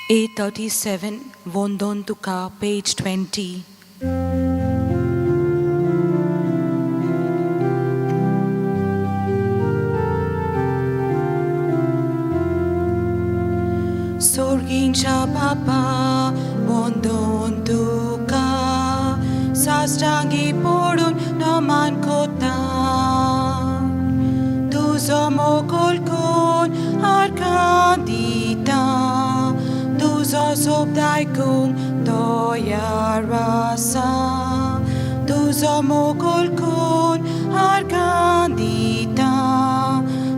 A37, Vondon Tuka, page 20. Sorgincha Papa, Vondon Tuka, Sastangi Porun, Naman Kota, Tuzo Mokolkon, Arkadita. Tuzo sobdai kung toya rasa, tuzo mogol kun arkandita,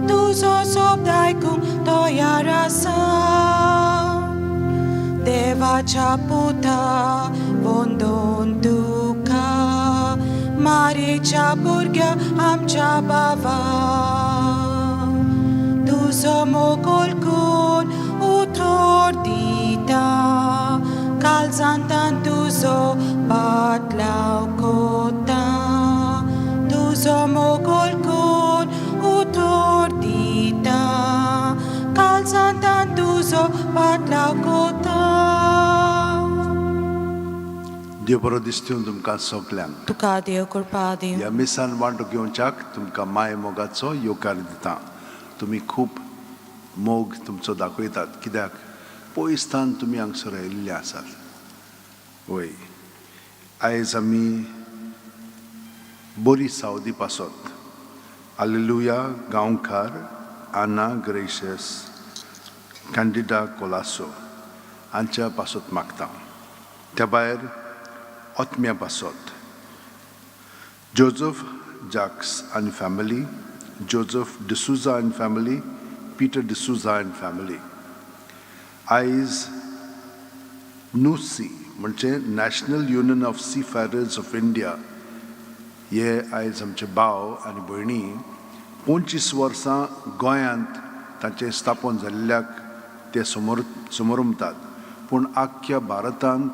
tuzo sobdai kung toya rasa. Deva chaputa vondon duka, mari chapurgya amcha bava, tuzo mogol kun utordita, kalzantan tuzo batlaw kota, tuzo mogol kun utordita, kalzantan tuzo batlaw kota. देव बरो दिसतीवन तुमकां सगल्यांक तुका देव कृपा दिवं. ह्या मिसान वांटो घेवच्याक तुमकां माय मोगाचो येवकार दिता. तुमी खूब मोग तुमचो दाखयतात, कित्याक पयसतान तुमी हांगसर आयिल्ले आसात. वय आयज आमी बरी सावदी पासत हालेलुया गांवकार, आना ग्रेशियस, कॅन्डिडा कोलासो हांच्या पासत मागता. त्या भायर ओतम्या पासत जोझफ जाक्स आनी फॅमिली, जोझफ डिसूजा आनी फॅमिली, पीटर डिसूजा आनी फॅमिली. आयज नुसी म्हणजे national union of seafarers of India हे आयज आमचे भाव आनी भयणी 25 वर्सां गोंयांत तांचें स्थापन जाल्ल्याक ते समोरमतात. पूण आख्ख्या भारतांत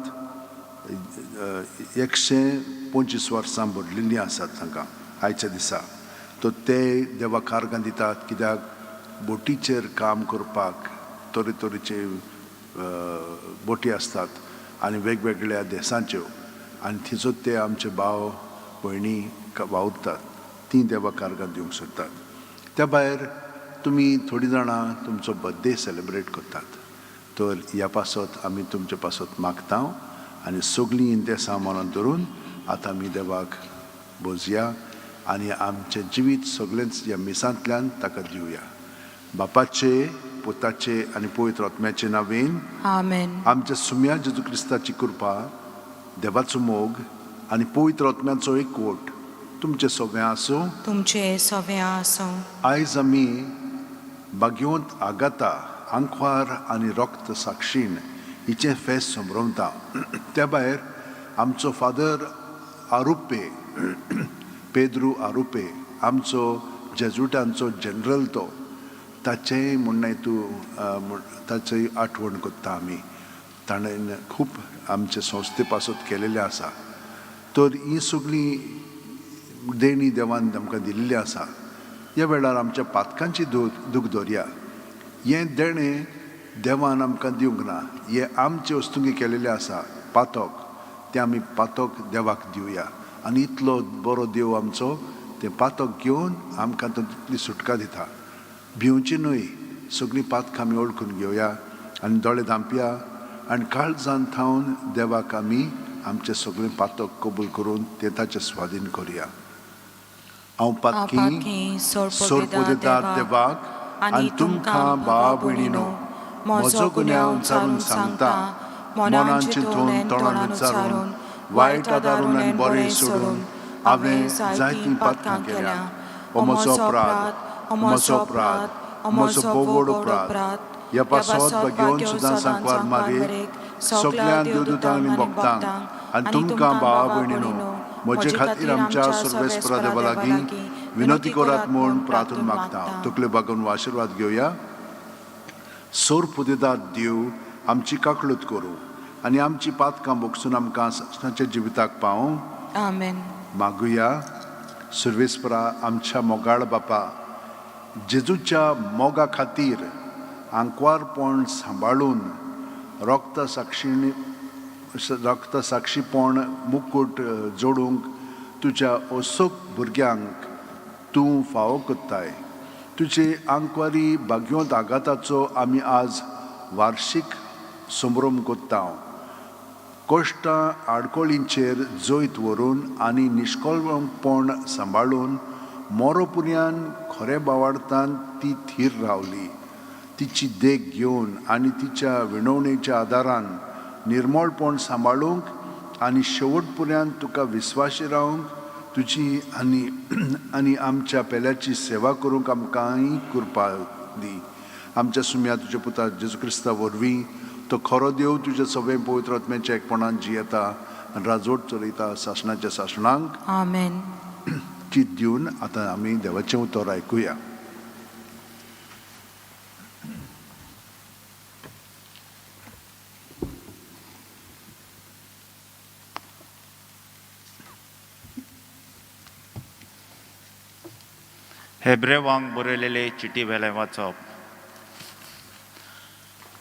125 वर्सां भरलेलीं आसात तांकां आयच्या दिसा. तो ते देवाक कारगां दितात, कित्याक बोटीचेर काम करपाक तरेतरेचे बोटी आसतात आनी वेगवेगळ्या देशांच्यो, आनी थिचो ते आमचे भाव भयणी वावुरतात, तीं देवाक कारगां दिवंक सोदतात. त्या भायर तुमी थोडीं जाणां तुमचो बर्थडे सेलेब्रेट करतात. तर ह्या पासत आमी तुमचे पासत मागता आनी सगळीं इंतेसां मनांत धरून आतां आमी देवाक बोजया आनी आमचें जिवीत सगळेंच ह्या मिसांतल्यान ताका दिवया. बापाचे, पुताचे आनी पवित्र आत्म्याचे नांवेन आमेन. आमच्या सुम्या जेजू क्रिस्ताची कृपा, देवाचो मोग आनी पवित्र आत्म्याचो एकवट तुमचे सगळें आसूं. तुमचे सवें आसूं. आयज आमी बागयोंत आगाता, आंकवार आनी रक्त साक्षीण हिचें फेस्त समरमता. त्या भायर आमचो फादर आरुपे, पेद्रू आरुपे, आमचो जेजुटांचो जनरल तो, ताचेंय म्हणणें तूं ताची आठवण करता आमी. ताणें खूब आमचे संस्थे पासत केलेलें आसा. तर ही सगळीं देणी देवान आमकां दिल्ली आसा. ह्या वेळार आमच्या पातकांची दूख धरया. हें देणें देवान आमकां दिवंक ना, हे आमचे वस्तुंकी केलेले आसा. पातक तें आमी पातक देवाक दिवया आनी इतलो बरो देव आमचो तें पातक घेवन आमकां तितली सुटका दिता. भिवची न्हय, सगळीं पातकां आमी ओळखून घेवया आनी दोळे धांपया आनी काळजान थावन देवाक आमी आमचें सगळें पातक कबूल करून तें ताचें स्वाधीन करुया. हांव पातकी सोडपो दितात देवाक आनी तुमकां भाव भयणीनो, म्हजो गुन्यांव उचारून सांगता, मनान चिंतून तोंडान उच्चारून, वायट आदारून आनी बरें सोडून हांवें जायतीं पातकां केल्या. हो म्हजो अपराध, हो म्हजो अपराध, हो म्हजो बोवड अपराध. ह्या पासत घेवन सुद्दां सांकवार मारेक सगळ्या देवदूतांक आनी भक्तांक आनी तुमकां भावा भयणीनो, म्हजे खातीर आमच्या सर्वेस्परा देवा लागीं विनंती करात म्हूण प्रार्थना मागता. तकले बागून आशिर्वाद घेवया. सोर पुदितात देव आमची काकळूत करूं आनी आमची पातकां भोगसून आमकां सदांच्या जिविताक पावूं. आमेन. मागुया. सर्वेस्परा आमच्या मोगाळ बापा, जेजूच्या मोगा खातीर आंकवारपण सांबाळून रक्तसाक्षीपण मुकूट जोडूंक तुज्या ओसोक भुरग्यांक तूं फावो कोत्ताय. तुजे आंकवारी भाग्योंत आघाताचो आमी आज वार्षिक समारंभ कोत्ता. कोश्टां आडकोळींचेर जोयत व्हरून आनी निश्कळपण सांबाळून मोरोपुर्यान खरें बावार्थान ती थीर रावली. तिची देख घेवन आनी तिच्या विणवणेच्या आदारान निर्मळपण सांबाळूंक आनी शेवटपुर्यान तुका विस्वाशी रावंक तुजी आनी आमच्या पेल्याची सेवा करूंक आमकांय कृपा दी. आमच्या सुम्या तुज्या पुता जेजू क्रिस्ता वरवीं तो खरो देव तुज्या सगळे पवित्र आत्म्याच्या एकपणान जियेता आनी राजवट चलयता शासनाच्या शासनांक. आमेन. चित दिवन आतां आमी देवाचें उतर आयकुया. हेब्रेवांक बरयलेले चिटी वेले वाचप.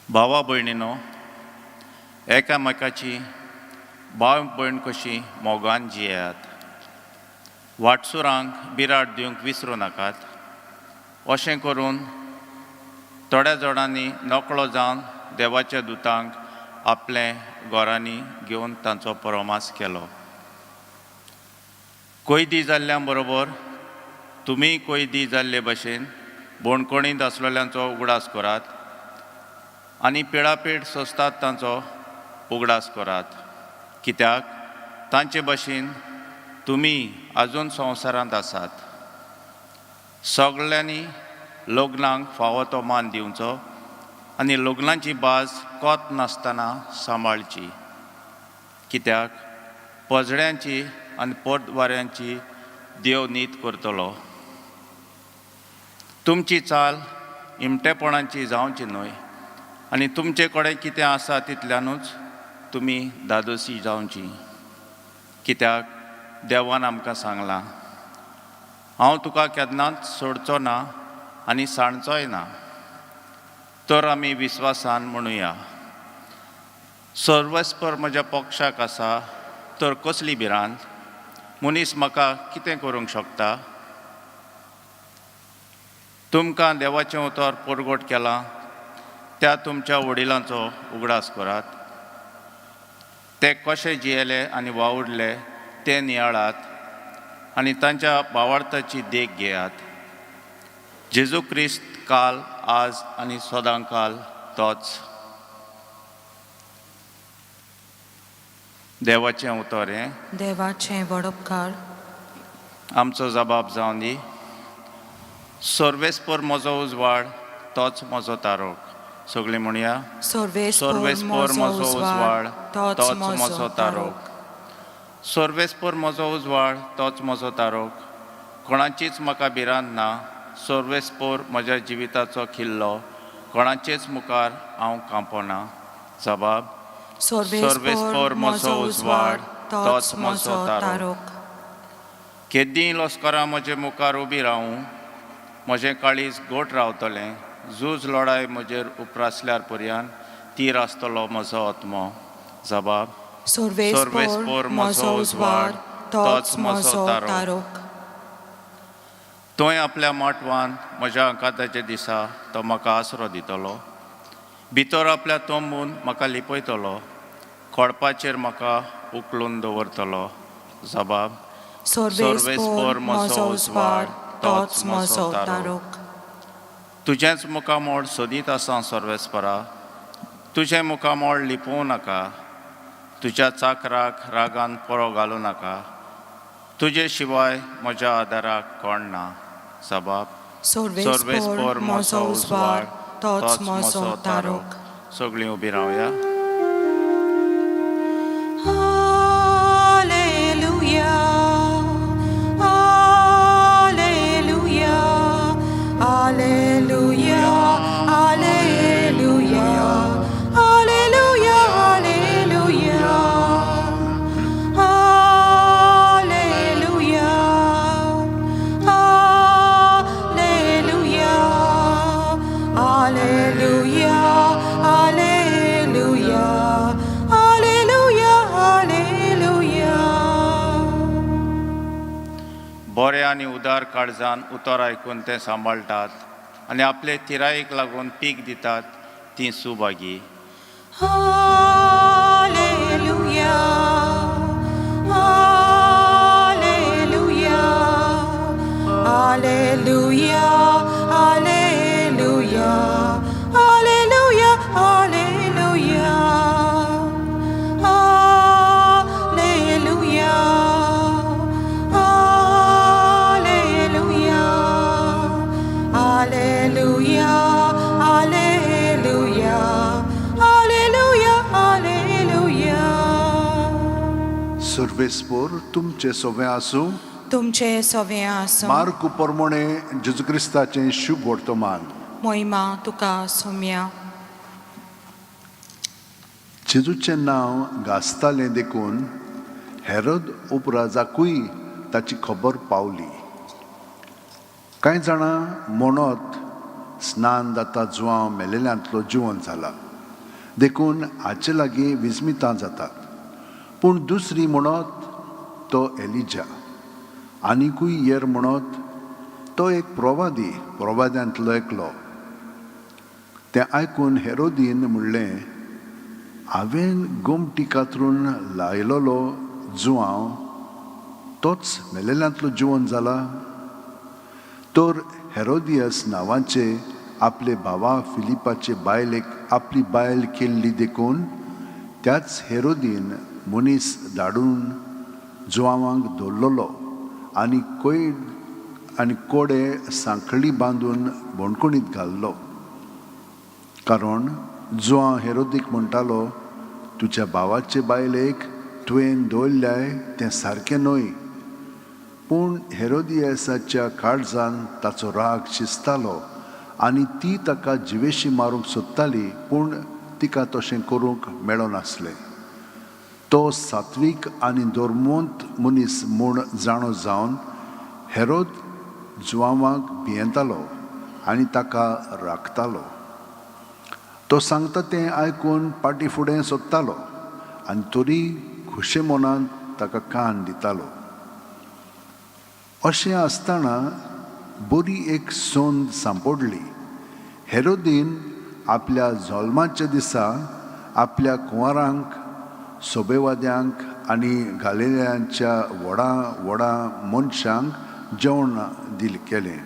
भावा भयणीनो, एकामेकाची भाव भयण कशी मोगान जियेयात. वाटसुरांक बिराड दिवंक विसरूं नाकात. अशें करून थोड्या जाणांनी नकळो जावन देवाच्या दुतांक आपले घरांनी घेवन तांचो परमास केलो. कोयदी जाल्ल्या बरोबर तुमी कोयदी जाल्ले भशेन बोणकोणींत आसलेल्यांचो उगडास करात आनी पिळापीड सोंसतात तांचो उगडास करात. कित्याक तांचे भशेन तुमी आजून संवसारांत आसात. सगळ्यांनी लग्नाक फावो तो मान दिवचो आनी लग्नाची बाज कोत नासतना सांबाळची. कित्याक पजड्यांची आनी पोरवाऱ्यांची देव नीत करतलो. तुमची चाल इमटेपणाची जावची न्हय आनी तुमचे कडेन कितें आसा तितल्यानूच तुमी दादोशी जावची. कित्याक देवान आमकां सांगलां, हांव तुका केन्नाच सोडचो ना आनी साणचोय ना. तर आमी विस्वासान म्हणुया, सर्वस्पर म्हज्या पक्षाक आसा तर कसली भिरांत. मनीस म्हाका कितें करूंक शकता. तुमकां देवाचें उतर परगट केलां त्या तुमच्या वडिलांचो उगडास करात. ते कशे जियेले आनी वावुरले ते नियाळात आनी तांच्या भावार्थाची देख घेयात. जेजू क्रिस्त काल, आज आनी सदांकाल तोच. देवाचें उतर हें. देवाचें वडपकार. आमचो जबाब जावन दी. सर्वेस्पर म्हजो उजवाड तोच म्हजो तारोक. सगळीं म्हणया, सर्वेस्पर म्हजो उजवाड तोच म्हजो तारोक. सर्वेस्पर म्हजो उजवाड तोच म्हजो तारोक. कोणाचीच म्हाका भिरांत ना. सर्वेस्पर म्हज्या जिविताचो खिल्लो. कोणाचेच मुखार हांव कांपना. जबाब. सर्वेस्पर म्हजो उजवाड तोच म्हजो तारोक. केद्दीं लस्करां म्हजे मुखार उबी रावूं. म्हजें काळीज गोट रावतलें. झूज लढाय म्हजेर उपरासल्यार पर्यान तीर आसतलो म्हजो आत्मो. जबाब. सर्वेस्पर म्हजो उजवाड तोच म्हजो तारोक. तोय आपल्या माटवान म्हज्या आकांताच्या दिसा तो म्हाका आसरो दितलो. भितर आपल्या तोंबून म्हाका लिपयतलो. खोडपाचेर म्हाका उखलून दवरतलो. जबाब. सर्वेस्पर म्हजो उजवाड तोच म्हजो तारोक. तुजेंच मुखामोळ सोदीत आसा सर्वेस्परा. तुजें मुखामोळ लिपोवं नाका. तुज्या चाकराक रागान परो घालूं नाका. तुजे शिवाय म्हज्या आदाराक कोण ना. जबाब. सर्वेस्पर म्हजो उजवाड तोच म्हजो तारोक. सगळीं उबी रावया. Alleluia, alleluia. बऱ्या आनी उदार काळजान उतर आयकून ते सांबाळटात आनी आपले तिरायेक लागून पीक दितात ती Subhagi. Hallelujah. Hallelujah. Hallelujah. Hallelujah. Hallelujah. Hallelujah. Hallelujah. Hallelujah. Hallelujah. Hallelujah. Hallelujah. Hallelujah. सर्वेस्पोर तुमचे सोवे आसूं. तुमचे सवे आसूं. मार्क प्रमाणे जेजू क्रिस्ताचें शुभ वर्तमान. मोहिमा तुका सौम्या. जेजूचें नांव गाजतालें देखून हेरोद उपराजाकूय ताची खबर पावली. कांय जाणां म्हणत स्नान जाता जुवां मेलेल्यांतलो जिवंत जाला देखून हाचे लागीं विस्मितां जातात. पूण दुसरी म्हणत तो एलिजा. आनिकूय हेर म्हणत तो एक प्रवाद्यांतलो एकलो. तें आयकून हेरोदीन म्हणलें, हांवें गोमटी कातरून लायलोलो जुवांव तोच मेलेल्यांतलो जिवंत जाला. तर हेरोदियस नांवाचे आपले भावा फिलिपाचे बायलेक आपली बायल केल्ली देखून त्याच हेरोदीन मनीस धाडून जुवांवाक दवरलोलो आनी कोडे सांखळी बांदून बोणकुणींत घाल्लो. कारण जुवां हेरोदीक म्हणटालो, तुज्या भावाचे बायलेक तुवें दवरल्याय तें सारकें न्हय. पूण हेरोदियसाच्या काळजान ताचो राग शिजतालो आनी ती ताका जिवेशी मारूंक सोदताली, पूण तिका तशें करूंक मेळनासलें. तो सात्वीक आनी धर्मवंत मनीस म्हूण जाणो जावन हेरोद जुवांवाक भियेंतालो आनी ताका राखतालो. तो सांगता तें आयकून फाटीं फुडें सोदतालो आनी तरी खुशे मनान ताका कान दितालो. अशें आसतना बरी एक सोंद सांपडली. हेरोदीन आपल्या जल्माच्या दिसा आपल्या कुंवारांक, सोबेवाद्यांक आनी गालिलेयांच्या व्हडा मनशांक जेवण केलें.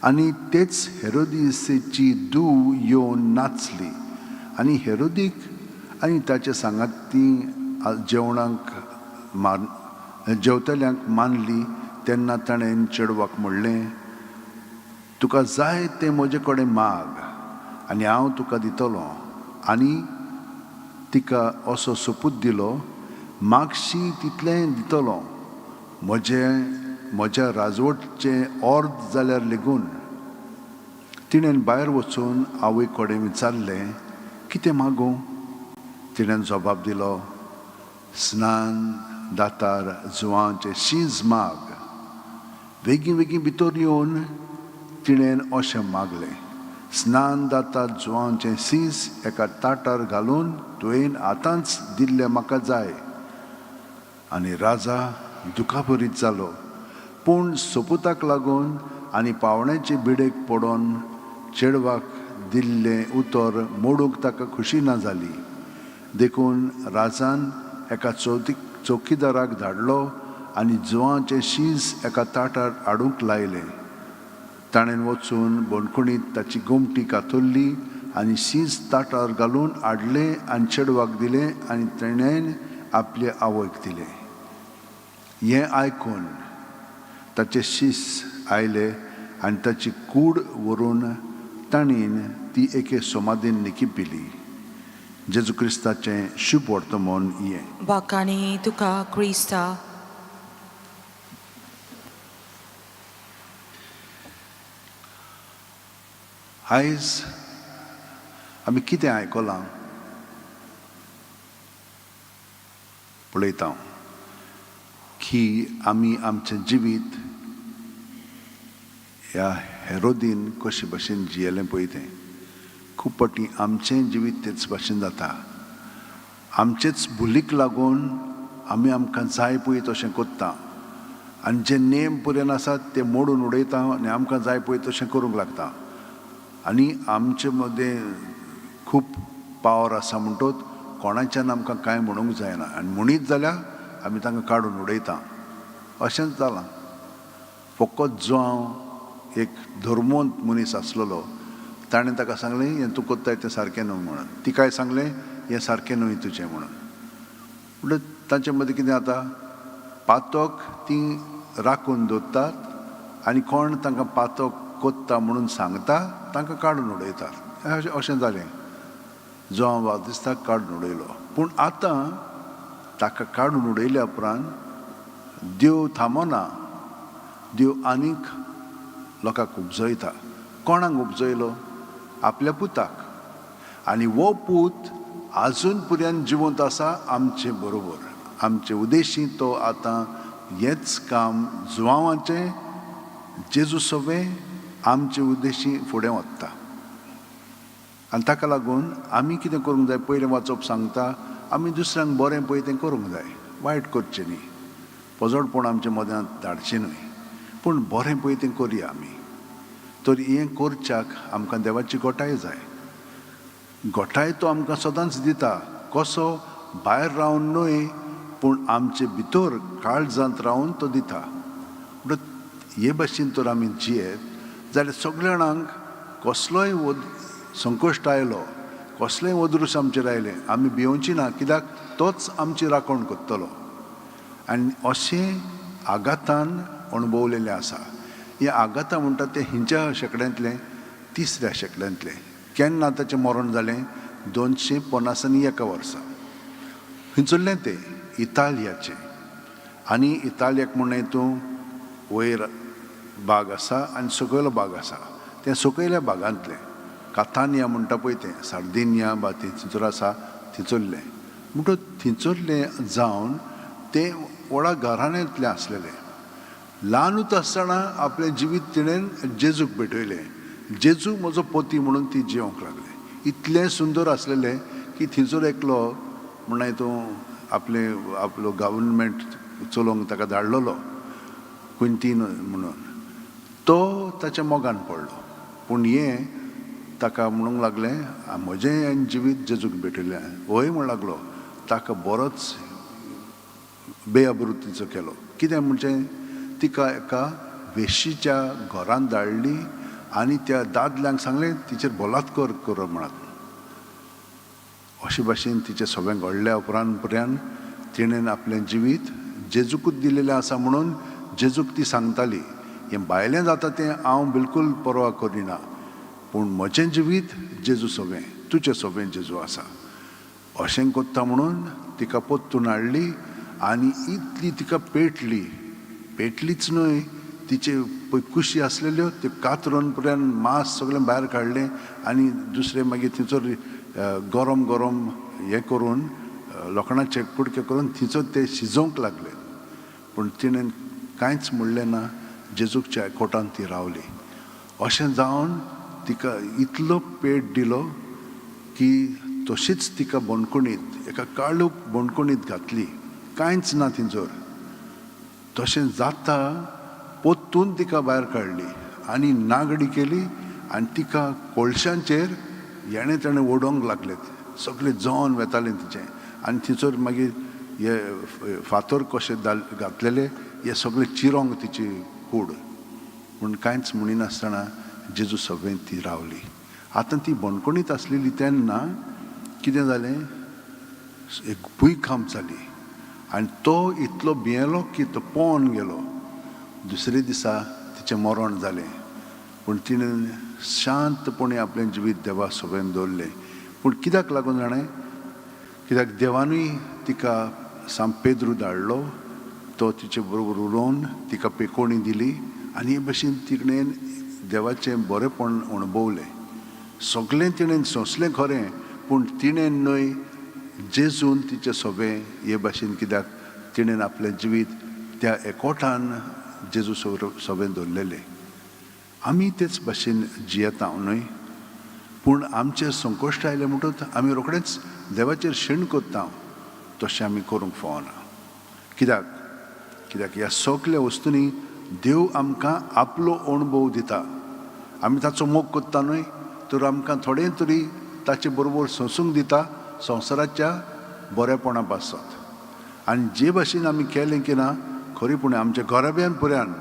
आनी तेच हेरोदियेची धूव येवन नाचली आनी हेरोदीक आनी ताचे सांगाती जेवतल्यांक मानली. तेन्ना ताणें चेडवाक म्हणलें, तुका जाय तें म्हजे कडेन माग आनी हांव तुका दितलों. आनी तिका असो सोपूत दिलो, मागशी तितलें दितलों. म्हज्या राजवटचें अर्द जाल्यार लेगून. तिणें भायर वचून आवय कडेन विचारलें, कितें मागूं? तिणें जबाब दिलो, स्नान दातार जुवांचें शीज माग. बेगीन भितर येवन तिणें अशें मागलें, स्नान दातार जुवांचें शीज एका ताटार घालून तुवें आतांच दिल्लें म्हाका जाय. आनी राजा दुखाभरीत जालो. पूण सोपुताक लागून आनी पावण्याचे बिडेक पडोन चेडवाक दिल्लें उतर मोडूंक ताका खुशी ना जाली. देखून राजान एका चौकीदाराक धाडलो आनी जुवांचें शीज एका ताटार हाडूंक लायलें. ताणें वचून बोणकुणींत ताची गोमटी कातरली आनी शीज ताटार घालून हाडलें आनी चेडवाक दिलें आनी ताणें आपल्या आवयक दिलें. हें आयकून ताचे शीस आयले आनी ताची कूड व्हरून ताणीन ती एके सोमादीन निकिपिली. जेजू क्रिस्ताचें शुभ वर्तमान हें. वाकानी तुका क्रिस्ता. आयज आमी कितें आयकलां पळयता की आमी आमचें जिवीत ह्या हेरोदीन कशे भाशेन जियेलें पळय तें. खूब फावटी आमचें जिवीत तेच भाशेन जाता. आमचेच भुलीक लागून आमी आमकां जाय पळय तशें कोत्ता आनी जे नेम पर्यंत आसात ते मोडून उडयता आनी आमकां जाय पळय तशें करूंक लागता. आनी आमचे मदें खूब पावर आसा म्हणटच कोणाच्यान आमकां कांय म्हणूंक जायना आनी म्हणीत जाल्यार आमी तांकां काडून उडयता. अशेंच जालां. फकत जो हांव एक धर्मवंत मनीस आसलेलो ताणें ताका सांगलें हें तूं कोत्ताय तें सारकें न्हू म्हणून. तिकाय सांगलें हें सारकें न्हय तुजें म्हणून. म्हणटच तांचे मदीं कितें जाता, पातक तीं राखून दवरतात आनी कोण तांकां पातक कोत्ता म्हणून सांगता तांकां काडून उडयतात. अशें जालें. जो हांव वादिस्ताक काडून उडयलो. पूण आतां ताका काडून उडयल्या उपरांत देव थांबना. देव आनीक लोकांक उपजयता. कोणाक उपजयलो? आपल्या पुताक. आनी वो पूत आजून पर्यंत जिवंत आसा आमचे बरोबर. आमचे उद्देशी तो आतां हेंच काम जुवांवाचें जेजू सवें आमचे उद्देशी फुडें व्हरता. आनी ताका लागून आमी कितें करूंक जाय? पयलें वाचप सांगता आमी दुसऱ्यांक बरें पळय तें करूंक जाय. वायट करचें न्ही. पोजडपण आमच्या मनांत धाडचें न्हय. पूण बरें पळय तें करया आमी. तर हें करच्याक आमकां देवाची गोठाय जाय. गोठाय तो आमकां सदांच दिता. कसो? भायर रावन न्हय पूण आमचे भितर काळजांत रावन तो दिता. म्हणटच हे भाशेन तर आमी जियेत जाल्यार सगळ्या जाणांक कसलोय संकश्ट आयलो, कसलेंय ओदरूस आमचेर आयलें, आमी भिवची ना. कित्याक तोच आमची राखण करतलो. आनी अशें आघातान अणभवलेलें आसा. हें आघातां म्हणटा तें हिंच्या शेंकड्यांतलें 3ऱ्या शेंकड्यांतलें. केन्ना ताचें मरण जालें? 251 वर्सा. थंयसरलें तें इतालियाचें. आनी इतालियाक म्हणून हितून वयर भाग आसा आनी सकयलो भाग आसा. तें सकयल्या भागांतलें कातानिया म्हणटा पळय तें सार्दिनिया बा थंयसर आसा थंयसरलें. म्हणटच थंयसरलें जावन तें व्हडा घराण्यांतलें आसलेलें. ल्हानूच आसतना आपलें जिवीत तिणें जेजूक भेटयलें. जेजू म्हजो पती म्हणून ती जिवंक लागलें. इतलें सुंदर आसलेलें की थंयसर एकलो म्हणून हितून आपलो गव्हर्नमेंट चलोवंक ताका धाडलेलो क्विंटीन म्हणून. तो ताच्या मोगान पडलो. पूण हें ताका म्हणूंक लागलें म्हजें जिवीत जेजूक भेटयलें. होय म्हण लागलो. ताका बरोच बेअबृतीचो केलो. कितें म्हणजे तिका एका वेशीच्या घरांत धाडली आनी त्या दादल्यांक सांगलें तिचेर बलात्कार कर म्हणत. अशे भाशेन तिचें सगळें घडल्या उपरांत पर्यंत तिणेन आपलें जिवीत जेजूकूच दिलेलें आसा म्हणून जेजूक ती सांगताली हें भायलें जाता तें हांव बिलकूल परवा करिना. पूण म्हजें जिवीत जेजू सोबें, तुजें सोबें जेजू आसा. अशें कोत्ता म्हणून तिका पोत्तून हाडली आनी इतली तिका पेटलीच न्हय, तिचे पळय कुशी आसलेल्यो त्यो कातरून पर्यंत मांस सगळें भायर काडलें आनी दुसरें मागीर थंयसर गरम हें करून लोखणाचे कुडके करून थंयसर ते शिजोवंक लागले. पूण तिणें कांयच म्हणलें ना. जेजूकच्या कोटान ती रावली. अशें जावन तिका इतलो पेट दिलो की तशीच तिका बोणकुणीत एका काळूक बोणकुणीत घातली. कांयच ना थंयसर. तशें जाता पोत्तून तिका भायर काडली आनी नागडी केली आनी तिका कोळशांचेर हेणें तेणें ओडोवंक लागले. सगळें जळोन वेतालें तिचें. आनी थंयसर मागीर हे फातर कशे घातलेले हे सगळें चिरोंक तिची कूड. पूण कांयच म्हणिनासतना जेजू सगळें ती रावली. आतां ती बोणकुणीत आसलेली तेन्ना कितें जालें? एक भुंयकांप जाली आनी तो इतलो भियेलो की तो पोवन गेलो. दुसरे दिसा तिचें मरण जालें. पूण तिणें शांतपणी आपलें जिवीत देवा सोबेन दवरलें. पूण कित्याक लागून जाणें? कित्याक देवानूय तिका सांत पेद्रू धाडलो. तो तिचे बरोबर उलोवन तिका पेकोवणी दिली आनी हे भाशेन तिणें देवाचें बरेंपण अणभवलें. सगळें तिणें सोंसलें खरें पूण तिणें न्हय जेजून तिचें सोबें हे भाशेन. कित्याक तिणें आपलें जिवीत त्या एकोठान जेजू सोबें दवरलेलें. आमी तेच भाशेन जियेता न्हय. पूण आमचेर संकश्ट आयलें म्हणटच आमी रोखडेंच देवाचेर शेण कोत्ता. तशें आमी करूंक फावना. कित्याक कित्याक ह्या सगल्या वस्तूंनी देव आमकां आपलो अणभव दिता. आमी ताचो मोग कोत्ता न्हय, तर आमकां थोडें तरी ताचे बरोबर सोंसूंक दिता संवसाराच्या बरेपणा पासत. आनी जे भाशेन आमी केलें की ना, खरीपणे आमच्या घराब्यान पुऱ्यान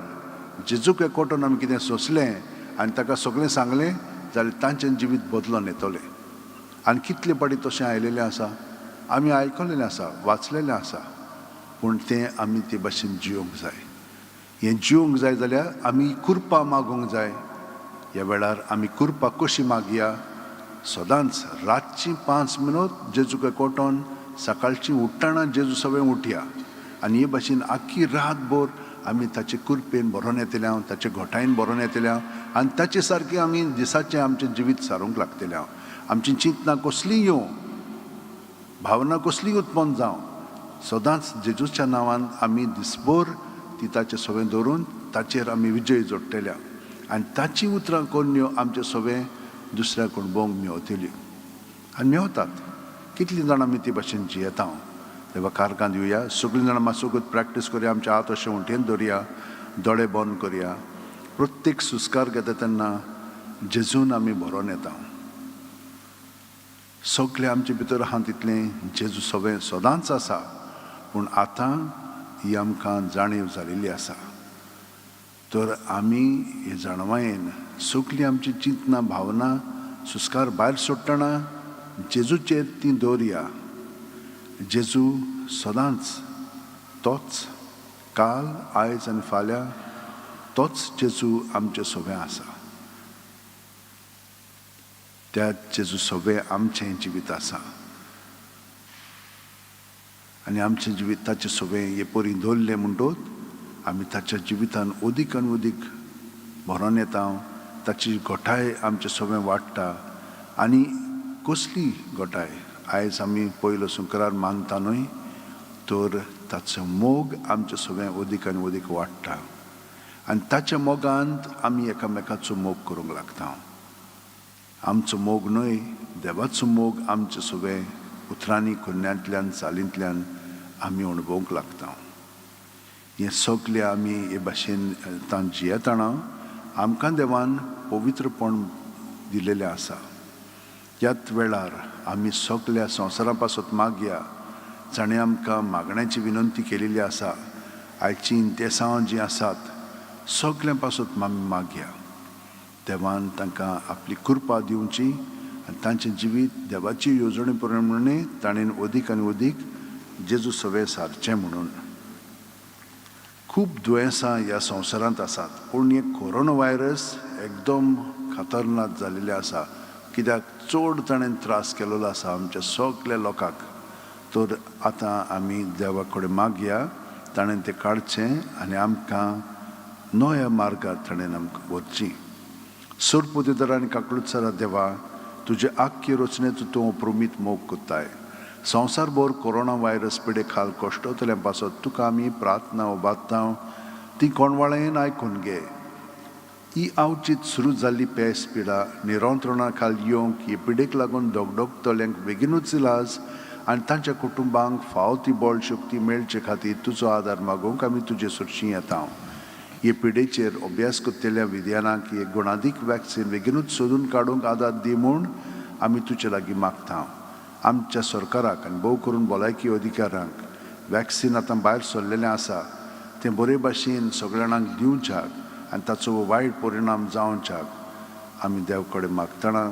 जेजूक एकवटून आमी कितें सोंसलें आनी ताका सगळें सांगलें जाल्यार तांचें जिवीत बदलोन येतलें. आनी कितले पाटी तशें आयलेलें आसा, आमी आयकलेलें आसा, वाचलेलें आसा. पूण तें आमी ते भाशेन जिवंक जाय. हें जिवंक जाय जाल्यार आमी कृपा मागूंक जाय. ह्या वेळार आमी कृपा कशी मागया? सदांच रातची 5 मिनट जेजूक एकवटोन सकाळची उठ्ठाणा जेजू सगळें उठया. आनी हे भाशेन आख्खी रातभर आमी ताचे कृपेन भरोन येतल्या, ताचे घोटायेन भरोन येतल्या आनी ताचे सारकें आमी दिसाचें आमचें जिवीत सारूंक लागतल्या. आमची चिंतना कसलीय येवं, भावना कसलीय उत्पन्न जावं, सदांच जेजूच्या नांवान आमी दिसभर ती ताचें सगळें धरून ताचेर आमी विजय जोडटल्या. आनी ताची उतरां कोन्यो आमचें सगळें दुसऱ्याक अणभवंक मेवतल्यो आनी मेवतात. कितलीं जाणां आमी ते भाशेन जियेता. तेव्हा कारकां दिवया. सगळीं जाणां मातसोगत प्रॅक्टीस करया. आमच्या हात अशें उंटेन दवरया, दोळे बंद करया. प्रत्येक सुस्कार घेता तेन्ना जेजून आमी भरोन येता. सगळें आमचे भितर आहा तितलें जेजू सगळें सदांच आसा, पूण आतां ही आमकां जाणीव जालेली आसा. तर आमी हे जाणवायेन सगळीं आमची चिंतना, भावना, सुस्कार भायर सोडटना जेजूचेर ती दवरया. जेजू सदांच तोच काल, आयज आनी फाल्यां तोच जेजू आमचें सगळें आसा. त्या जेजू सगळें आमचें जिवीत आसा आनी आमचें जिवीत ताचें सगळें हे परी दवरलें म्हणटूच आमी ताच्या जिवितान अदीक आनी अदीक भरोन येता. ताची घोटाय आमचें सगळें वाडटा. आनी कसली घोटाय? आयज आमी पयलो शुक्रार मानता न्हय, तर ताचो मोग आमचें सगळें अदीक आनी अदीक वाडटा. आनी ताच्या मोगांत आमी एकामेकाचो मोग करूंक लागता. आमचो मोग न्हय, देवाचो मोग आमचें सगळें उतरांनी, कुन्यांतल्यान, चालींतल्यान आमी अणभवंक लागता. हें सगलें आमी हे भाशेन जियेतना आमकां देवान पवित्रपण दिलेलें आसा. ह्याच वेळार आमी सगल्या संवसारा पासत मागया. जाणें आमकां मागण्याची विनंती केलेली आसा. आयचीं इंतेसां जीं आसात सगल्या पासत आमी मागया. देवान तांकां आपली कृपा दिवची आनी तांचें जिवीत देवाची येवजणे प्रमाणे ताणें अदीक आनी अदीक जेजू सगळें सारचें म्हणून. खूब दुयेंसां ह्या संवसारांत आसात, पूण हे कोरोना व्हायरस एकदम खतरनाक जाल्लेले आसा. कित्याक चड ताणें त्रास केलेलो आसा आमच्या सगल्या लोकांक. तर आतां आमी देवा कडेन मागया ताणें तें काडचें आनी आमकां नव्या मार्गार ताणें आमकां व्हरची. सुरपुतीदर आनी काकूळसारा देवा, तुजे आख्खे रचनेचो तूं अप्रुमीत मोग कोत्ताय. संवसारभर कोरोना व्हायरस पिडे खाल कश्टतल्या पासत तुका आमी प्रार्थना उबारता. ती कोणवाळेन आयकून घे. ही आवचीत सुरू जाल्ली पेस पिडा निरंत्रणा खाल येवंक हे पिडेक लागून दोगदोगतल्यांक बेगीनूच इलाज आनी तांच्या कुटुंबांक फाव ती बळ शक्ती मेळचे खातीर तुजो आदार मागूंक आमी तुजे सुरशीं येता. हे पिडेचेर अभ्यास कोत्तेल्या विद्यानाक हे गुणादीक वॅक्सीन बेगीनूच सोदून काडूंक आदार दी म्हूण आमी तुजे लागीं मागता. आमच्या सरकाराक आनी भोव करून भलायकी अधिकाऱ्यांक वॅक्सीन आतां भायर सरलेलें आसा तें बरे भाशेन सगळ्या जाणांक दिवच्याक आनी ताचो वायट परिणाम जावच्याक आमी देव कडेन मागतना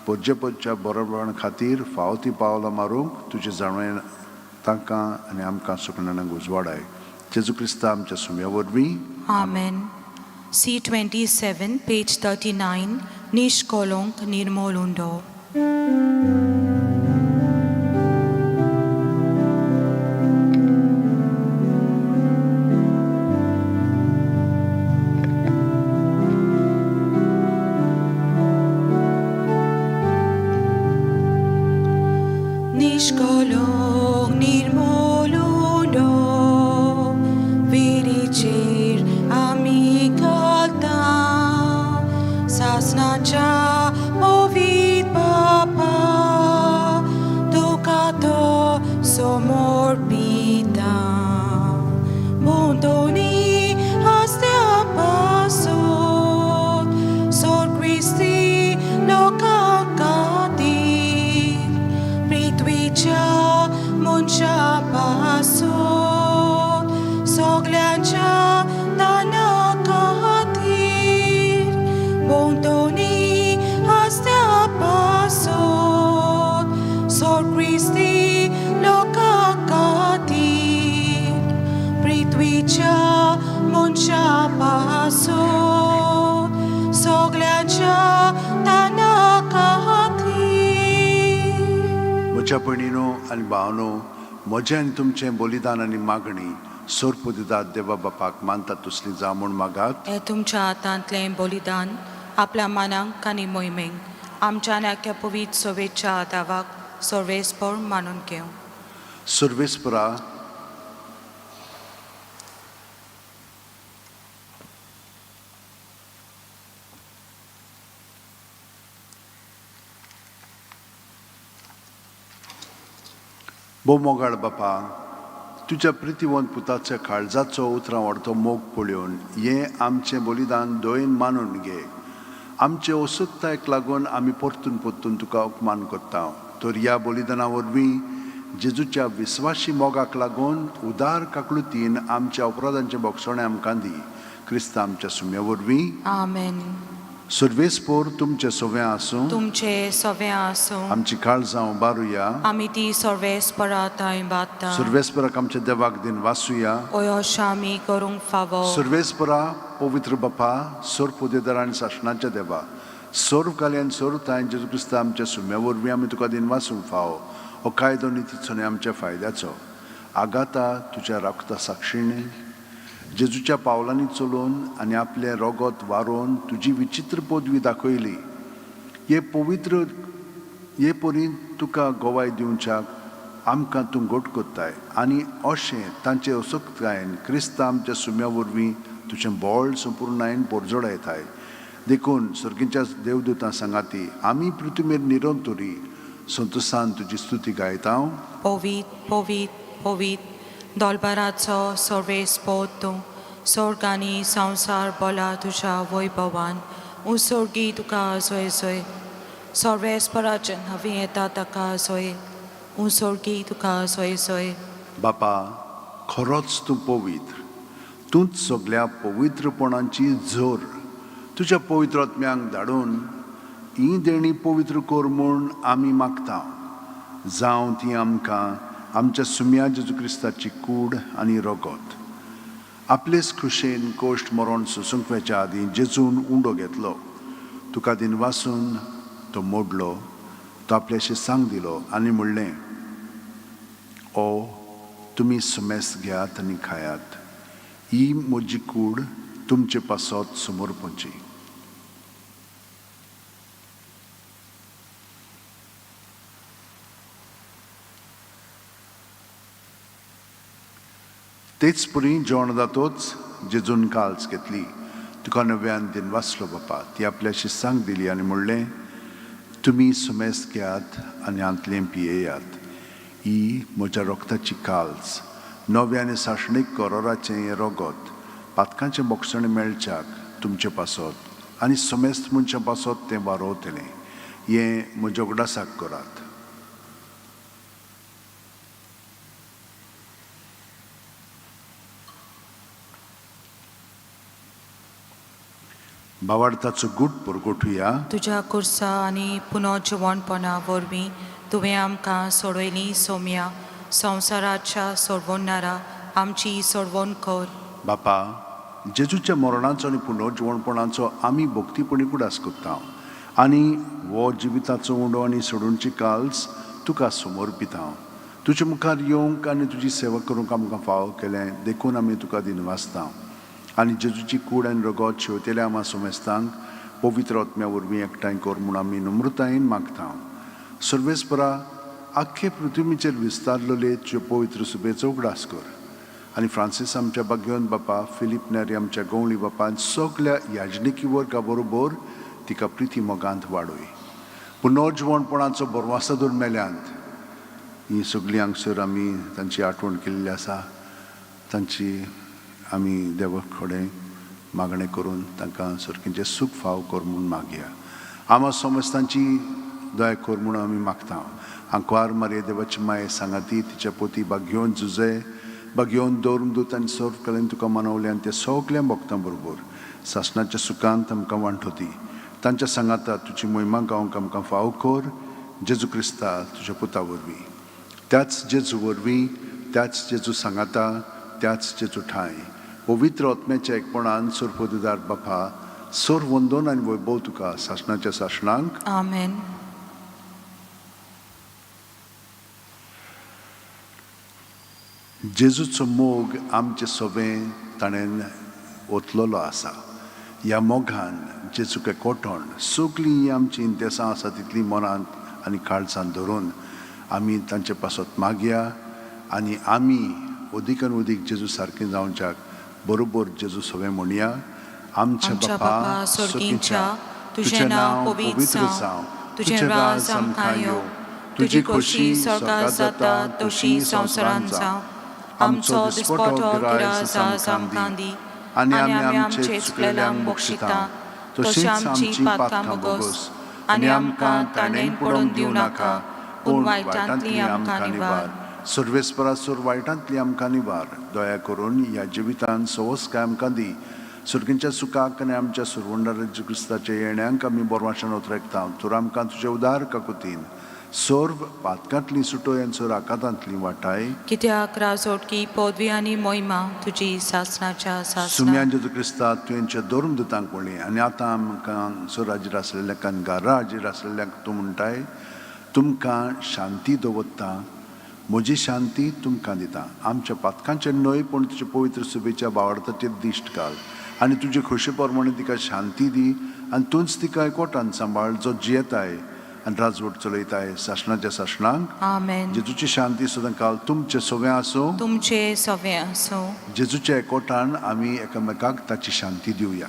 पोरच्या बरोबरा खातीर फाव ती पावलां मारूंक तुजें जाणवें तांकां आनी आमकां सगळ्या जाणांक उजवाडाय. जेजू क्रिस्ता आमच्या सुम्या वरवीं. Amen. C27, page 39, Nishkolonk Nirmolundo. Nishkolonk Nirmolundo, Virichir Amikata, Sasnacha Ovid Papa. म्हज्या भयणीनो आनी भावनो, म्हजें आनी तुमचें बलिदान आनी मागणी सोर्प दितात देवा बापाक मानतात तसली जावं म्हूण मागात. हे तुमच्या हातांतलें बलिदान आपल्या मानांक आनी मोहिमेक आमच्या नाक्या पवित्र सोवेच्या दावाक सर्वेस्पर मानून घेवं. सर्वेस्परा भोव मोगाळ बापा, तुज्या प्रितीवंत पुताच्या काळजाचो उतरां व्हडतो मोग पळोवन हें आमचें बलिदान दोयेन मानून घे. आमचे असुत्तायेक लागून आमी परतून परतून तुका अपमान करता. तर ह्या बलिदाना वरवीं जेजूच्या विस्वासी मोगाक लागून उदार काकळुतीन आमच्या अपराधांचें बोगसणें आमकां दी. क्रिस्त आमच्या सुम्या वरवीं. आमेन. सर्वेस्पोर तुमचे सोवें आसूं. तुमचे सवें आसूं. आमची काळजां उबारुया. आमी ती सर्वेस्परा थंय बाता. सर्वेस्पराक आमच्या देवाक दिन वासुया. अशें आमी करूंक फावो. सर्वेस्परा पवित्र बापा, सोर्प उदेदार आनी शासनाच्या देवा, सोर्प घाले आनी सोर्प थाय जेजू क्रिस्त आमच्या सुम्या वरवीं आमी तुका दिन वासूंक फावो. हो कायदो नितीचो आनी आमच्या फायद्याचो. आगाता तुज्या रक्ता साक्षीण जेजूच्या पावलांनी चलोवन आनी आपलें रोगत वारोवन तुजी विचित्र पदवी दाखयली. हे परी तुका गोवाय दिवच्याक आमकां तूं घोट कोत्ताय आनी अशें तांचे असोक्तायेन क्रिस्त आमच्या सुम्या वरवीं तुजें बोळ संपूर्णायेन परजोड येताय. देखून सर्गीच्या देवदूतां सांगाती आमी पृथ्वीमेर निरंतरी संतोशान तुजी स्तुती गायता. पवित्र पवित्र पवित्र दोलबाराचो सर्वेस्पर तूं, स्वर्ग आनी संवसार बोला तुज्या वैभवान. उसर्गी तुका सोय सोय, सर्वेस्पराच्यान हांवें येता ताका सोय. उसर्गी तुका सोय सोय. बापा, खरोच तूं पवित्र. तूंच सगळ्या पवित्रपणाची जोर तुज्या पवित्र आत्म्यांक धाडून ही देणी पवित्र कर म्हूण आमी मागता. जावं ती आमकां आमच्या सुम्या जेजू क्रिस्ताची कूड आनी रोगत. आपलेच खुशेन कोश्ट मरण सोसूंक वेच्या आदीं जेजून उंडो घेतलो. तुका दिन वासून तो मोडलो. तो आपल्याशी सांग दिलो आनी म्हणलें, ओ तुमी सुमेस्त घेयात आनी खायात. ही म्हजी कूड तुमचे पासत समर्पणची. तेच परी जेवण जातोच जेजून काल्स घेतली. तुका नव्यान दिन वाचलो बापा. ती आपल्याशी सांग दिली आनी म्हणलें, तुमी सुमेस्त घेयात आनी आंतलें पियेयात. ही म्हज्या रोगताची काल्स, नव्यान साशणीक करोराचें हें रोगत पातकांचें बोगसणें मेळच्याक तुमचे पासत आनी सुमेस्त मनशा पासत तें वारोवतलें. हें म्हज्या उगडासाक करात. भावार्थाचो गूट परगोटुया. तुज्या कुर्सा आनी पुनर्जवणपणा वरवीं तुवें आमकां सोडयली सोम्या. संवसाराच्या सोडवणारा आमची सोडवण कर. बापा, जेजूच्या मरणाचो आनी पुनर्जवणपणाचो आमी भक्तीपणी कुडास कोत्ता आनी हो जिविताचो उंडो आनी सोडूनची काल्स तुका समर्पिता. तुजे मुखार येवंक आनी तुजी सेवा करूंक आमकां फाव केलें. देखून आमी तुका दिन वाचता आनी जेजूची कूड आनी रगत शेवतेल्या आमा सुमेस्तांक पवित्र आत्म्या वरवीं एकठांय कर म्हूण आमी नम्रतायेन मागता. सर्वेस्परा, आख्खे पृथ्वीचेर विस्तारलेले तुजे पवित्र सुबेचो उगडास कर. आनी फ्रांसीस आमच्या भाग्यवंत बापा, फिलीप नेरी आमच्या गवळी बापा आनी सगळ्या याजनिकी वर्गा बरोबर तिका प्रिती मोगांत वाडय. पुनर्जवणपणाचो बरवासादूर मेल्यांत ही सगळीं हांगसर आमी तांची आठवण केल्ली आसा. तांची आमी देवा कडेन मागणें करून तांकां सर्गीचें सूख फाव कर म्हूण मागया. आमा समस्तांची दया कर म्हूण आमी मागता. आंकवार मारये देवाची माये सांगाती तिच्या पोती भाग्यवंत जुजे भाग्यवंत दौरदूत आनी सर्व कलेन तुका मानवले आनी ते सगळ्या भक्तां बरोबर सासणाच्या सुखांत आमकां वांटोती. तांच्या सांगाता तुजी महिमा गावंक आमकां फाव कर. जेजू क्रिस्ता तुज्या पुता वरवीं, त्याच जेजू वरवीं, त्याच जेजू सांगाता, त्याच जेजू ठाय पवित्र आत्म्याच्या एकपणान सोर्पोदिदार बापा, सोर वंदन आनी वैभव तुका सासणाच्या सासणांक. आमेन. जेजूचो मोग आमचे सोबें ताणें ओतलोलो आसा. ह्या मोगान जेजूक एकवटोन सगलीं आमची इंतेसां आसा तितलीं मनांत आनी काळजांत धरून आमी तांचे पासत मागया आनी आमी अदीकान अदीक जेजू सारकें जावच्याक बरोबर जेजू सोबें म्हणया. आमच्या बापा स्वर्गींच्या तुझें नांव पवित्र जावं, तुझें राज आमकां येवं, तुजी खोशी स्वर्गांत जाता तशी संवसारांत जावं. आमचो दिसपटो गिराय आज आमकां दी आनी आमी आमचे चुकलेल्यांक बक्षिता तशी आमची पातकां मोगोस आनी आमकां ताणेन पडोवन दिवं नाका पूण वायटांतली आमकां निवार. सर्वेस्परासूर वायटांतली आमकां निवार. दया करून ह्या जिवितांत सवस्काय आमकां दी. सुरगींच्या सुखाक आनी आमच्या सुरवंडा जेजू क्रिस्ताच्या येण्याक आमी बोरवाशान उतरयता. तर आमकां तुजे उदार काकुतीन सोर्व पातकांतली सुटोय आनी सोर आकांतांतली वाटाय. कित्याक राजोटकी पदवी आनी मोहिमा तुजी सासणाच्या सासणा. सुम्यान जेजू क्रिस्ता तुवेंच्या दोरून दितांक म्हणली आनी आतां आमकां सोराजेर आसलेल्या घराजेर आसलेल्यांक तूं म्हणटाय तुमकां शांती दवरता, म्हजी शांती तुमकां दिता. आमच्या पातकांचे न्हय पूण तुजे पवित्र सुबेच्या बावडताचेर दिश्ट घाल आनी तुजे खोशे प्रमाणे तिका शांती दी आनी तूंच तिका एकवटान सांबाळ जो जियेताय आनी राजवट चलयताय सासणाच्या सासणांक. आमेन. जेजूची शांती सदां काल तुमचे सोबें आसूं. तुमचे सवे आसूं. जेजूच्या एकवटान आमी एकामेकाक ताची शांती दिवया.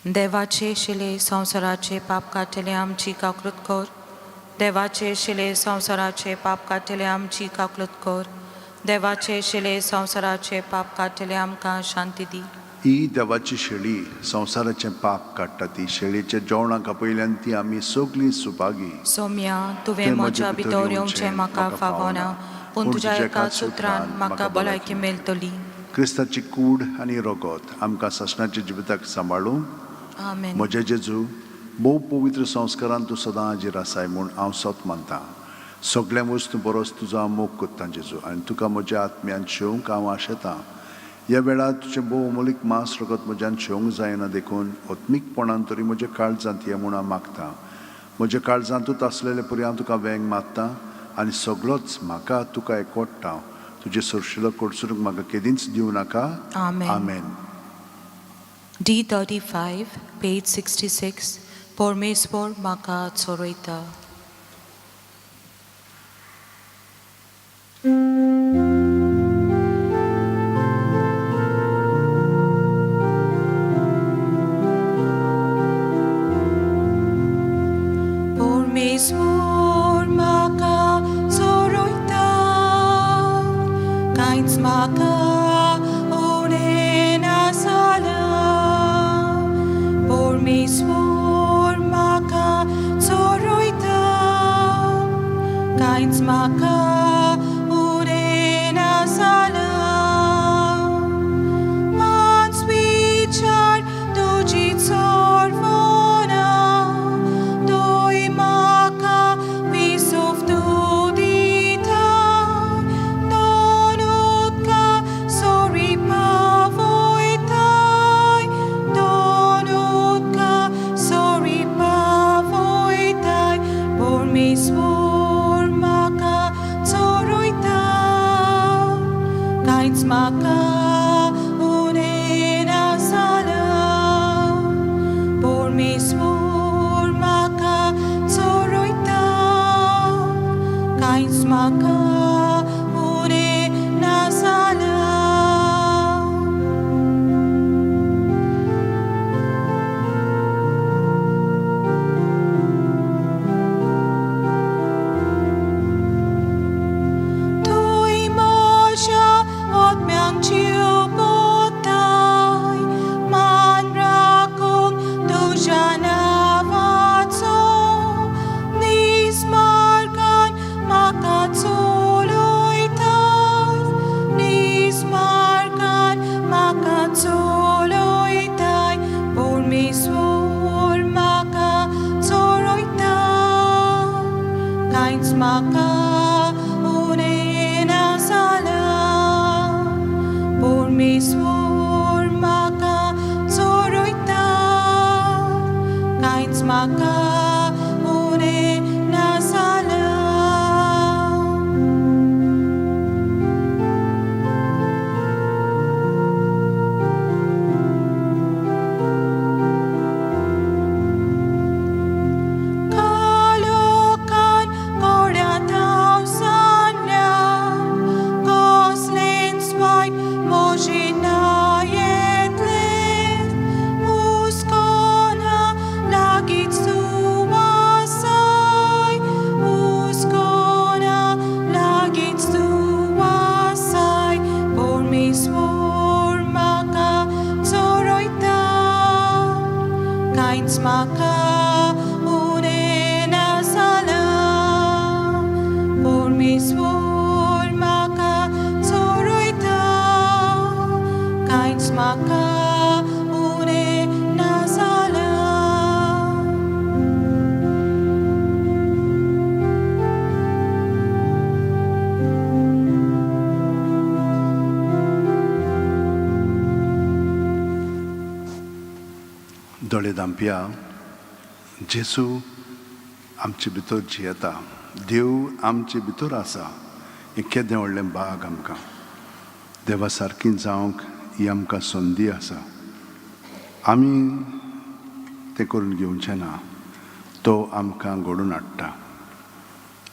देवाचे शिले संवसाराचे पाप काडटले आमची काकूत कर. देवाचे शिले संवसाराचे पाप काडटले आमची काकूत कर. देवाचे शिले संवसाराचे पाप काडटले आमकां शांती दी. ही देवाची शेळी संवसाराचें पाप काडटा. ती शेळयेच्या जेवणाक पयल्यान ती आमी सगलीं सुपागी. सोम्या तुवें म्हज्या भितर येवचें म्हाका फावना पूण तुज्या एकाच उतरान म्हाका भलायकी मेळटली. क्रिस्ताची कूड आनी रगत आमकां सासणाच्या जिविताक सांबाळूं. आमेन. म्हजे जेजू भोव पवित्र संस्कारान तूं सदां हाजीर आसाय म्हूण हांव सत मानतां. सगळ्या वस्तू परस तुजो हांव मोग करतां जेजू आनी तुका म्हज्या आत्म्यान शेवंक हांव आशेतां. ह्या वेळार तुजें भोव अमोलीक मांस रगत म्हज्यान शेवंक जायना देखून ओत्मीकपणान तरी म्हज्या काळजांत ये म्हूण हांव मागतां. म्हज्या काळजांतूच आसलेले परी हांव तुका वेंग मारतां आनी सगळोच म्हाका तुका एकवटता. तुजे सुरशिलो कडसरूंक म्हाका केदींच दिवं नाका. आमेन. आमेन. D35 page 66 परमेश्वर म्हाका चोरयता. Permeswar म्हाका चोरयता कांयच म्हाका उणें नासलें. परमेश्वर म्हाका चोरयता कांयच म्हाका उणें नासलें. मांस विचार तुजी चोरवना दोय म्हाका विसोफ तूं दिता. दोन उदकां सोरी पावयताय, दोन उदकां सोरी पावयताय. परमेश्वर म्हाका चोरयता कांयच म्हाका उणें नासलें. परमेश्वर म्हाका चोरयता कांयच म्हाका उणें नासलें. तुय म्हज्या आत्म्याक जीव पोताय मान राखूंक तुज्या नांवाचो. नीज मार्गान म्हाका चलयताय, नीज मार्गान म्हाका चलयताय. परमेश्वर म्हाका चोरयता कांयच म्हाका उणें नासलें. परमेश्वर म्हाका चोरयता कांयच म्हाका उणें नासलें. kains maka une na sala por mis vor maka soroita kains maka une na sala दोळे धांपया जेजू आमचे भितर जियेता देव आमचे भितर आसा हें केदें व्हडलें भाग आमकां देवा सारकीं जावंक ही आमकां संदी आसा आमी तें करून घेवचें ना तो आमकां घडोवन हाडटा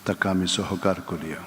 ताका आमी सहकार करुया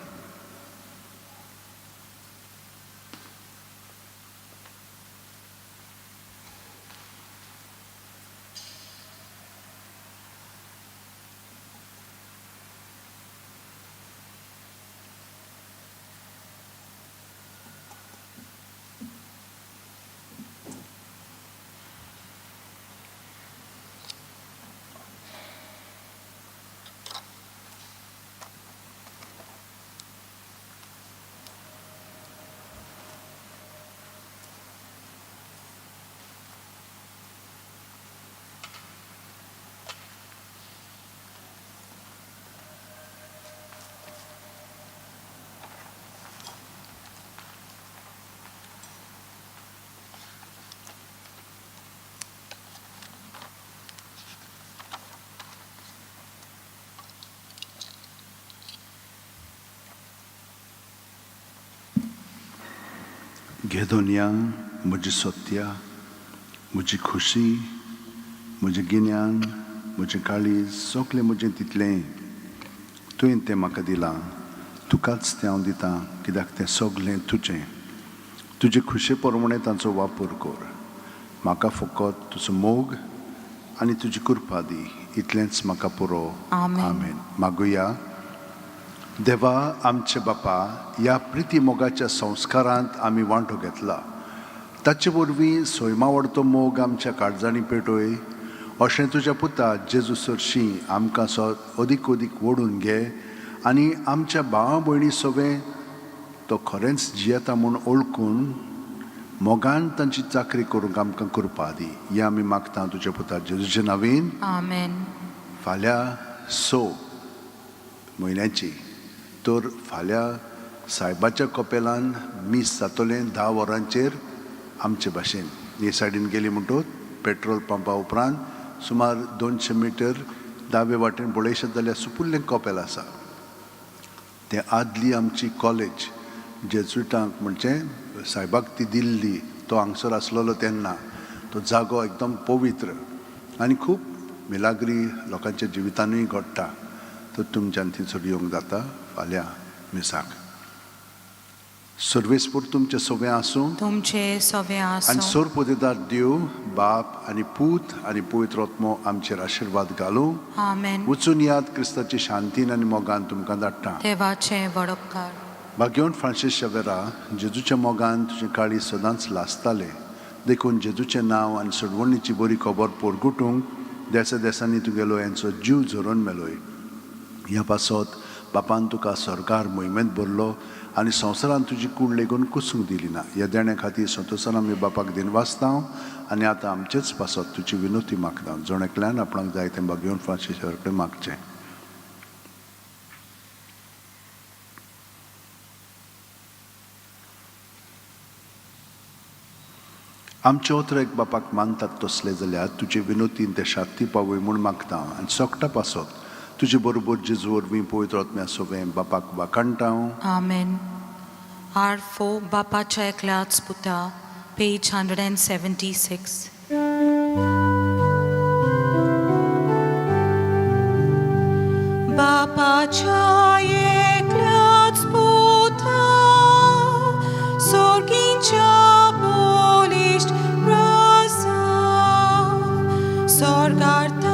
घेदोनिया म्हजी सत्या म्हजी खुशी म्हजें गिन्यान म्हजें काळीज सगळें म्हजें तितलें तुवें तें म्हाका दिलां तुकाच तें हांव दितां कित्याक तें सगळें तुजें तुजे खुशे प्रमाणें ताचो वापर कर म्हाका फकत तुजो मोग आनी तुजी कृपा दी इतलेंच म्हाका पुरो आमेन मागुया देवा आमचे बापा ह्या प्रिती मोगाच्या संस्कारांत आमी वांटो घेतला ताचे वरवीं सैमावडतो मोग आमच्या काळजांनी पेटोय अशें तुज्या पुता जेजू सरशी आमकां अदीक अदीक ओडून घे आनी आमच्या भावा भयणी सगळें तो खरेंच जियेता म्हूण ओळखून मोगान तांची चाकरी करूंक आमकां कृपा दी हें आमी मागता तुज्या पुता जेजूच्या नांवान आमेन फाल्यां 6 म्हयन्याची तर फाल्यां सायबाच्या कपेलान मीस जातलें 10 वरांचेर आमचे भाशेन हे सायडीन गेली म्हणटूच पेट्रोल पंपा उपरांत सुमार 200 मिटर दावे वाटेन पळयशें जाल्यार सुपुल्लें कपेल आसा तें आदली आमची कॉलेज जेजुटांक म्हणजे सायबाक ती दिल्ली तो हांगसर आसलेलो तेन्ना तो जागो एकदम पवित्र आनी खूब मिलाग्री लोकांच्या जिवितानूय घडटा तर तुमच्यान थंयसर येवंक जाता फाल्यां मिसाक सर्वेस्पूर तुमचें सगळें आसूं तुमचे सवे आनी आसूं सोर पोदेदार देव बाप आनी पूत आनी पवित्र आत्मो आमचेर आशिर्वाद घालूं आमेन वचून याद क्रिस्ताची शांतीन आनी मोगान तुमकां धाडटा देवाचे वडपकार भाग्यवन फ्रांसीस शेवेरा जेजूच्या मोगान तुजें काळी सदांच लासतालें देखून जेजूचें नांव आनी सडवणीची बरी खबर पोरगुटूंक देसा देसांनी तुगेलो हेंचो जीव झरोवन मेलोय ह्या पासत बापान तुका सरकार मोहिमेंत भरलो आनी संवसारान तुजी कूड लेगून कुसूंक दिली ना ह्या देण्या खातीर संतोशान आमी बापाक दिन वाचता आनी आतां आमचेच पासत तुजी विनोती मागता जण एकल्यान आपणाक जाय तें भाग्यवन फ्रांसीस शेवेरा कडेन मागचें आमचे ओतरेक बापाक मानतात तसले जाल्यार तुजे विनोतीन ते शांती पावय म्हूण मागता आनी सोगटा पासत तुजे बरोबर जेजू वरवीं पवित्र आत्म्या सगळें बापाक वाकाणटा आमेन आर बापाच्या एकल्याच पुता पेज 176 बापाच्या एकल्याच पुता सोर्गींच्या बोलिश्ट प्रसा स्वर्गार्थ